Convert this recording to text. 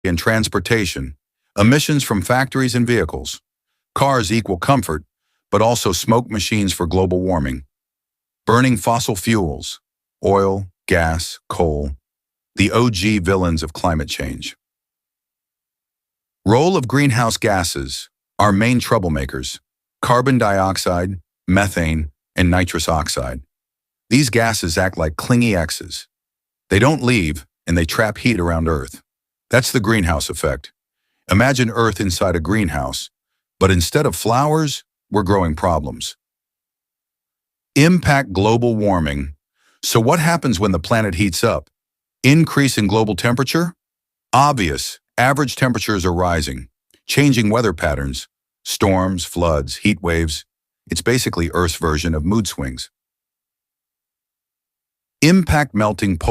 and transportation, emissions from factories and vehicles. Cars equal comfort, but also smoke machines for global warming. Burning fossil fuels, oil, gas, coal, the OG villains of climate change. Role of greenhouse gases, our main troublemakers: carbon dioxide, methane, and nitrous oxide. These gases act like clingy exes. They don't leave, and they trap heat around Earth. That's the greenhouse effect. Imagine Earth inside a greenhouse, but instead of flowers, we're growing problems. Impact global warming. So what happens when the planet heats up? Increase in global temperature? Obvious. Average temperatures are rising. Changing weather patterns. Storms, floods, heat waves. It's basically Earth's version of mood swings. Impact melting